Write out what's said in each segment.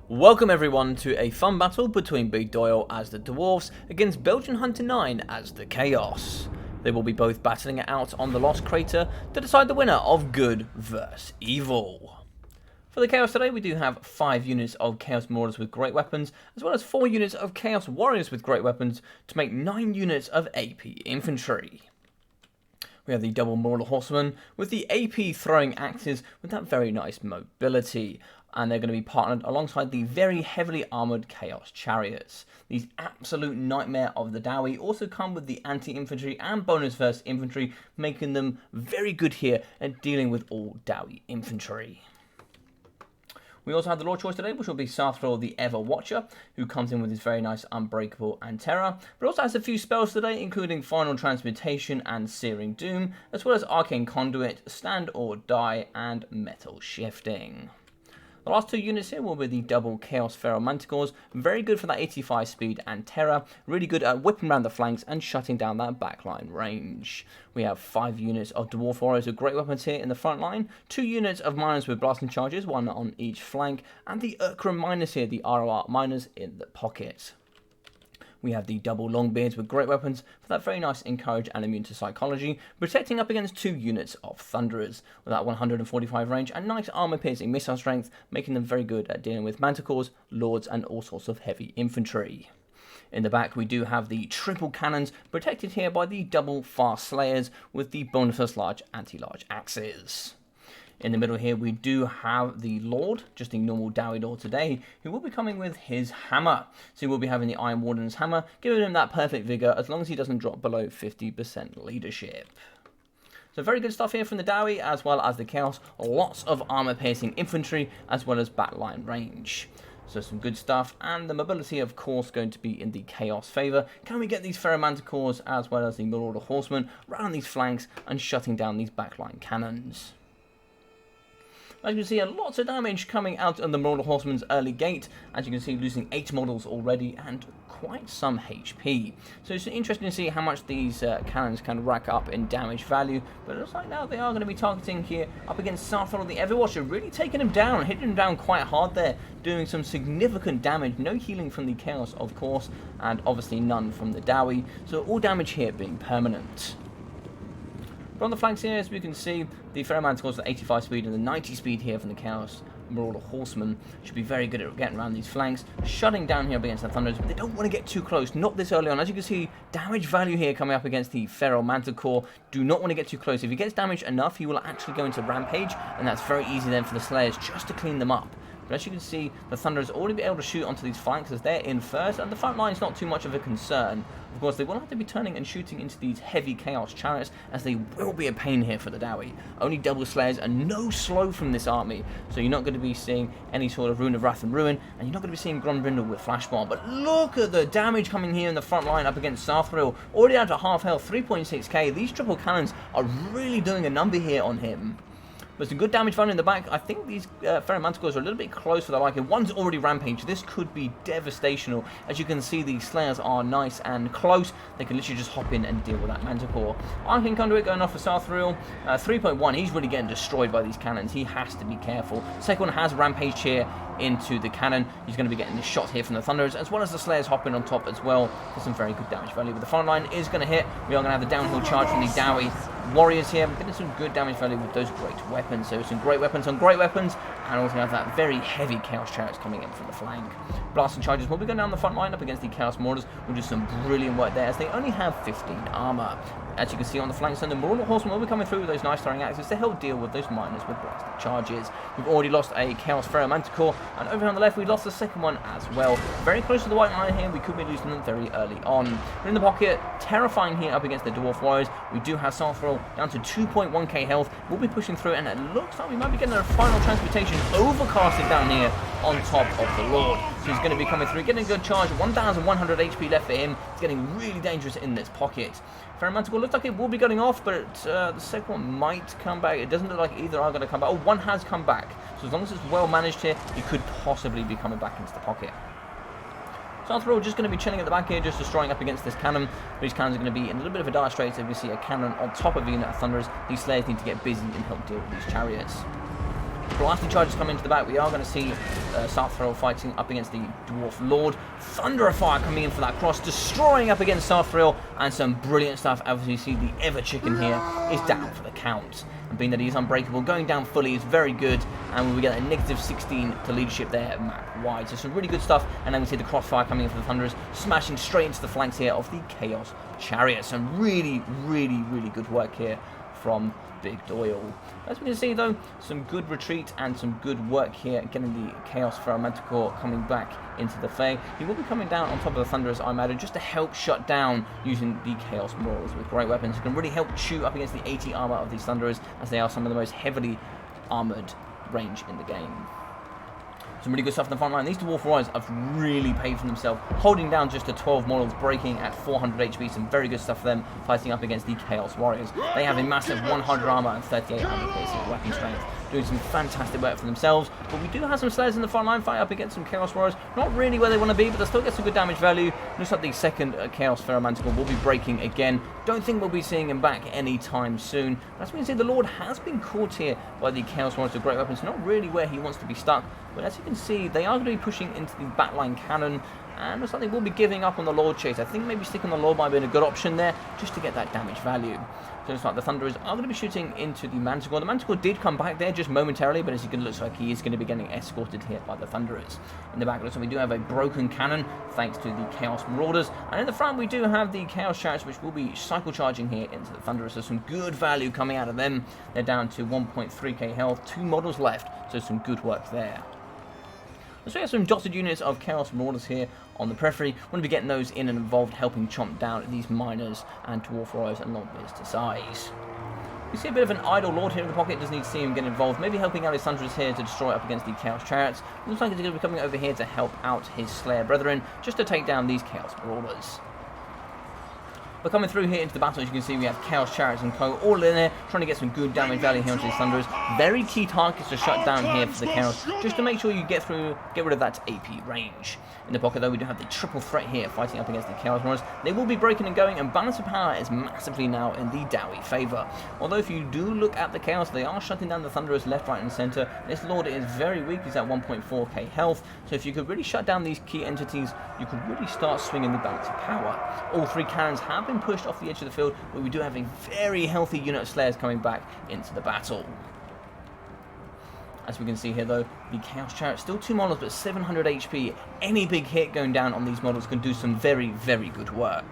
Welcome everyone to a fun battle between Big Doyle as the Dwarfs against Belgian Hunter 9 as the Chaos. They will be both battling it out on the Lost Crater to decide the winner of good versus evil. For the Chaos today we do have 5 units of Chaos Marauders with great weapons, as well as 4 units of Chaos Warriors with great weapons to make 9 units of AP Infantry. We have the double Marauder Horsemen with the AP throwing axes with that very nice mobility. And they're going to be partnered alongside the very heavily armoured Chaos Chariots. These absolute nightmare of the Dowie also come with the anti-infantry and bonus versus infantry, making them very good here at dealing with all Dowie infantry. We also have the Lord choice today, which will be Sarthril the Ever Watcher, who comes in with his very nice Unbreakable and Terror, but also has a few spells today, including Final Transmutation and Searing Doom, as well as Arcane Conduit, Stand or Die, and Metal Shifting. The last 2 units here will be the double Chaos Feral Manticores, very good for that 85 speed and terror, really good at whipping around the flanks and shutting down that backline range. We have 5 units of Dwarf Warriors with great weapons here in the front line, 2 units of Miners with blasting charges, 1 on each flank, and the Urkra Miners here, the ROR Miners in the pocket. We have the double Longbeards with great weapons for that very nice Encourage and Immune to Psychology, protecting up against 2 units of Thunderers with that 145 range and nice armor-piercing missile strength, making them very good at dealing with Manticores, Lords, and all sorts of heavy infantry. In the back, we do have the triple cannons, protected here by the double Fast Slayers with the bonus large anti-large axes. In the middle here, we do have the Lord, just the normal Dowie Lord today, who will be coming with his hammer. So he will be having the Iron Warden's hammer, giving him that perfect vigor as long as he doesn't drop below 50% leadership. So very good stuff here from the Dowie, as well as the Chaos. Lots of armor-piercing infantry, as well as backline range. So some good stuff, and the mobility, of course, going to be in the Chaos favour. Can we get these Manticores, as well as the Marauder Horsemen, around these flanks and shutting down these backline cannons? As you can see, lots of damage coming out on the Marauder Horseman's early gate. As you can see, losing 8 models already and quite some HP. So it's interesting to see how much these cannons can rack up in damage value. But it looks like now they are going to be targeting here up against Sarthril the Ever Watcher, really taking him down, hitting him down quite hard there, doing some significant damage. No healing from the Chaos, of course, and obviously none from the Dowie. So all damage here being permanent. But on the flanks here, as we can see, the Feral Manticores at 85 speed and the 90 speed here from the Chaos Marauder Horsemen should be very good at getting around these flanks, shutting down here up against the Thunderers, but they don't want to get too close, not this early on. As you can see, damage value here coming up against the Feral Manticore. Do not want to get too close. If he gets damaged enough, he will actually go into Rampage, and that's very easy then for the Slayers just to clean them up. But as you can see, the Thunderers already be able to shoot onto these flanks as they're in first, and the front line is not too much of a concern. Of course, they will have to be turning and shooting into these heavy Chaos Chariots, as they will be a pain here for the Dowie. Only double Slayers and no slow from this army, so you're not going to be seeing any sort of Rune of Wrath and Ruin, and you're not going to be seeing Grombrindle with Flash Bomb. But look at the damage coming here in the front line up against Sarthril, already down to half health, 3.6k. These triple cannons are really doing a number here on him. But some good damage value in the back. I think these Feral Manticores are a little bit close for their liking. One's already Rampaged. This could be devastational. As you can see, the Slayers are nice and close. They can literally just hop in and deal with that Manticore. Arcane Conduit going off for Sarthril. 3.1. He's really getting destroyed by these cannons. He has to be careful. Second one has Rampaged here into the cannon. He's going to be getting the shot here from the Thunderers, as well as the Slayers hopping on top as well for some very good damage value. But the front line is going to hit. We are going to have the downhill charge from the Dowie Warriors here. We're getting some good damage value with those great weapons. So some great weapons on great weapons, and also have that very heavy Chaos Chariots coming in from the flank. Blasting charges will be going down the front line up against the Chaos Marauders. We'll do some brilliant work there, as they only have 15 armor. As you can see on the flanks, and the Marauder Horsemen will be coming through with those nice throwing axes to help deal with those Miners with blasting charges. We've already lost a Chaos Feral Manticore, and over here on the left we lost the second one as well. Very close to the white line here. We could be losing them very early on. We're in the pocket, terrifying here up against the Dwarf Warriors. We do have Sarthril down to 2.1k health. We'll be pushing through, and it looks like we might be getting a Final Transmutation overcasted down here on top of the Lord. So he's going to be coming through, getting a good charge. 1,100 HP left for him. It's getting really dangerous in this pocket. Feral Manticore looks like it will be going off, but the second one might come back. It doesn't look like either are going to come back. Oh, one has come back. So as long as it's well managed here, it could possibly be coming back into the pocket. Sarthril just going to be chilling at the back here, just destroying up against this cannon. These cannons are going to be in a little bit of a dire straits. If we see a cannon on top of a unit of Thunderers, these Slayers need to get busy and help deal with these chariots. blasting charges come into the back. We are going to see Sarthril fighting up against the Dwarf Lord. Thunder of Fire coming in for that cross, destroying up against Sarthril, and some brilliant stuff. As you see, the Ever Chicken here is down for the count. And being that he's unbreakable, going down fully is very good, and we get a -16 to leadership there map-wide. So some really good stuff, and then we see the crossfire coming in for the Thunderers, smashing straight into the flanks here of the Chaos Chariot. Some really, really, really good work here from Big Doyle. As we can see though, some good retreat and some good work here, getting the Chaos Manticore coming back into the fray. He will be coming down on top of the Thunderers, I imagine, just to help shut down using the Chaos Marauders with great weapons. He can really help shoot up against the 80 armor of these Thunderers, as they are some of the most heavily armored range in the game. Some really good stuff in the front line. These Dwarf Warriors have really paid for themselves, holding down just the 12 models, breaking at 400 HP. Some very good stuff for them, fighting up against the Chaos Warriors. They have a massive 100 armor and 3800 basic weapon strength, doing some fantastic work for themselves. But we do have some Slayers in the front line, fight up against some Chaos Warriors. Not really where they want to be, but they'll still get some good damage value. Looks like the second Chaos Manticore will be breaking again. Don't think we'll be seeing him back anytime soon. But as we can see, the Lord has been caught here by the Chaos Warriors with great weapons. Not really where he wants to be stuck. But as you can see, they are going to be pushing into the backline cannon, and looks like they will be giving up on the Lord chase. I think maybe sticking on the Lord might be a good option there, just to get that damage value. So it's like the Thunderers are going to be shooting into the Manticore. The Manticore did come back there just momentarily, but as you can look like he is going to be getting escorted here by the Thunderers. In the back, looks like we do have a broken cannon, thanks to the Chaos Marauders. And in the front, we do have the Chaos Chariots, which will be cycle charging here into the Thunderers. So some good value coming out of them. They're down to 1.3k health, 2 models left, so some good work there. So we have some dotted units of Chaos Marauders here on the periphery. We're going to be getting those in and involved, helping chomp down these miners and Dwarf Warriors and Longbeards to size. We see a bit of an idle Lord here in the pocket, doesn't need to see him get involved. Maybe helping out his Thunderers here to destroy up against the Chaos Chariots. Looks like he's going to be coming over here to help out his Slayer brethren, just to take down these Chaos Marauders. But coming through here into the battle, as you can see, we have Chaos Chariots and Co. all in there, trying to get some good damage value here onto these Thunderers. Very key targets to shut down here for the Chaos, just to make sure you get rid of that AP range. In the pocket, though, we do have the triple threat here, fighting up against the Chaos Warriors. They will be breaking and going, and balance of power is massively now in the Dowie favour. Although, if you do look at the Chaos, they are shutting down the Thunderers left, right, and centre. This Lord is very weak. He's at 1.4k health. So if you could really shut down these key entities, you could really start swinging the balance of power. All 3 cannons have been pushed off the edge of the field, but we do have a very healthy unit of Slayers coming back into the battle. As we can see here though, the Chaos Chariot, still 2 models, but 700 HP. Any big hit going down on these models can do some very, very good work.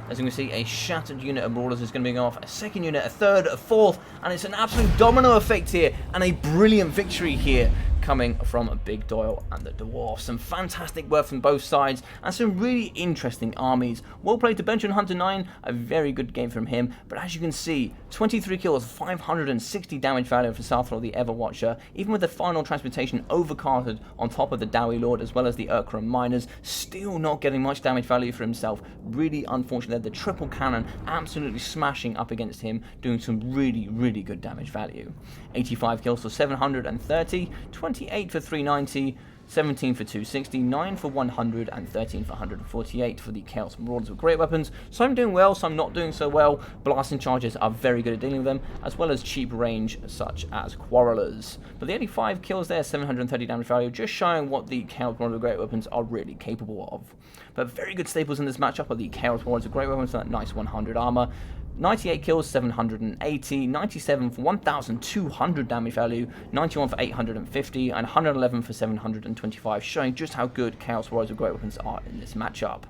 As you can see, a shattered unit of Marauders is going to be going off, a second unit, a third, a fourth, and it's an absolute domino effect here, and a brilliant victory here coming from Big Doyle and the Dwarfs. Some fantastic work from both sides, and some really interesting armies. Well played to Belgian Hunter 9, a very good game from him, but as you can see, 23 kills, 560 damage value for Sarthril the Everwatcher, even with the final transportation overcasted on top of the Dowie Lord as well as the Urkra Miners, still not getting much damage value for himself. Really unfortunate, the triple cannon absolutely smashing up against him, doing some really, really good damage value. 85 kills for 730, 28 for 390, 17 for 260, 9 for 100, and 13 for 148 for the Chaos Marauders with great weapons. Some doing well, some not doing so well. Blasting charges are very good at dealing with them, as well as cheap range such as Quarrelers. But the 85 kills there, 730 damage value, just showing what the Chaos Marauders with great weapons are really capable of. But very good staples in this matchup are the Chaos Marauders with great weapons, so that nice 100 armor. 98 kills, 780, 97 for 1,200 damage value, 91 for 850, and 111 for 725, showing just how good Chaos Warriors with great weapons are in this matchup.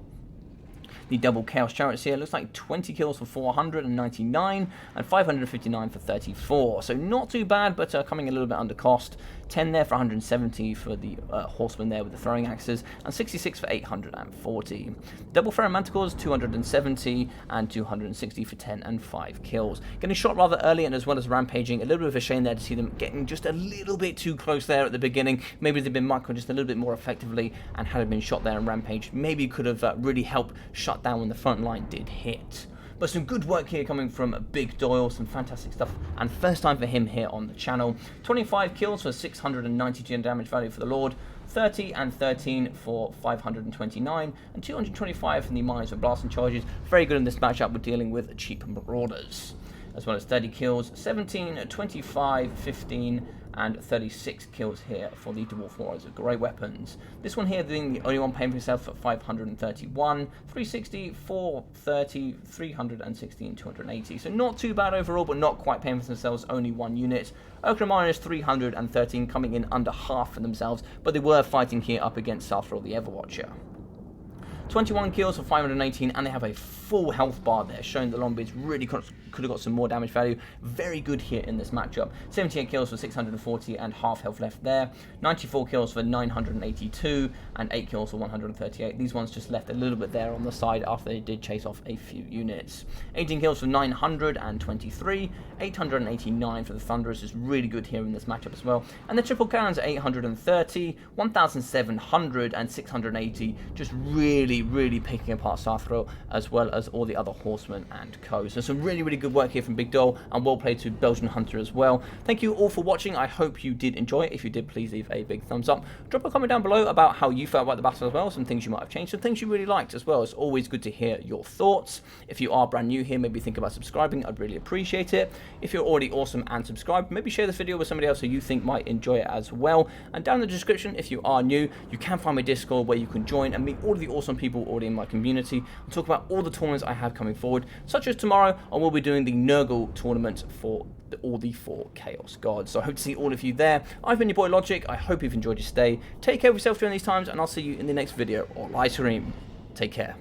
The double Chaos Chariots here looks like 20 kills for 499 and 559 for 34. So not too bad, but coming a little bit under cost. 10 there for 170 for the horsemen there with the throwing axes, and 66 for 840. Double Pharaoh Manticores, 270 and 260 for 10 and 5 kills. Getting shot rather early, and as well as rampaging, a little bit of a shame there to see them getting just a little bit too close there at the beginning. Maybe they've been micro just a little bit more effectively, and had it been shot there and rampaged, maybe could have really helped shut down when the front line did hit. But some good work here coming from Big Doyle, some fantastic stuff, and first time for him here on the channel. 25 kills for 692 damage value for the Lord, 30 and 13 for 529, and 225 from the Miners with blasting charges. Very good in this matchup with dealing with cheap Marauders. As well as 30 kills, 17, 25, 15, and 36 kills here for the Dwarf Warriors. Great weapons. This one here being the only one paying for himself at 531, 360, 430, 360, and 280. So not too bad overall, but not quite paying for themselves, only one unit. Okromar is 313, coming in under half for themselves, but they were fighting here up against Sarthril the Everwatcher. 21 kills for 518, and they have a full health bar there, showing the Longbeards really could have got some more damage value. Very good here in this matchup. 78 kills for 640 and half health left there. 94 kills for 982 and 8 kills for 138. These ones just left a little bit there on the side after they did chase off a few units. 18 kills for 923, 889 for the Thunderers is really good here in this matchup as well. And the triple cannons at 830, 1700 and 680, just really picking apart Sarthril as well as all the other horsemen and co. So some really good work here from Big Doyle, and well played to Belgian Hunter as well. Thank you all for watching. I hope you did enjoy it. If you did, please leave a big thumbs up. Drop a comment down below about how you felt about the battle as well, some things you might have changed, some things you really liked as well. It's always good to hear your thoughts. If you are brand new here, maybe think about subscribing. I'd really appreciate it. If you're already awesome and subscribed, maybe share this video with somebody else who you think might enjoy it as well. And down in the description, if you are new, you can find my Discord where you can join and meet all of the awesome people already in my community and talk about all the tournaments I have coming forward, such as tomorrow I will be doing the Nurgle tournament for all the 4 Chaos Gods. So I hope to see all of you there. I've been your boy Logic. I hope you've enjoyed your stay. Take care of yourself during these times, and I'll see you in the next video or live stream. Take care.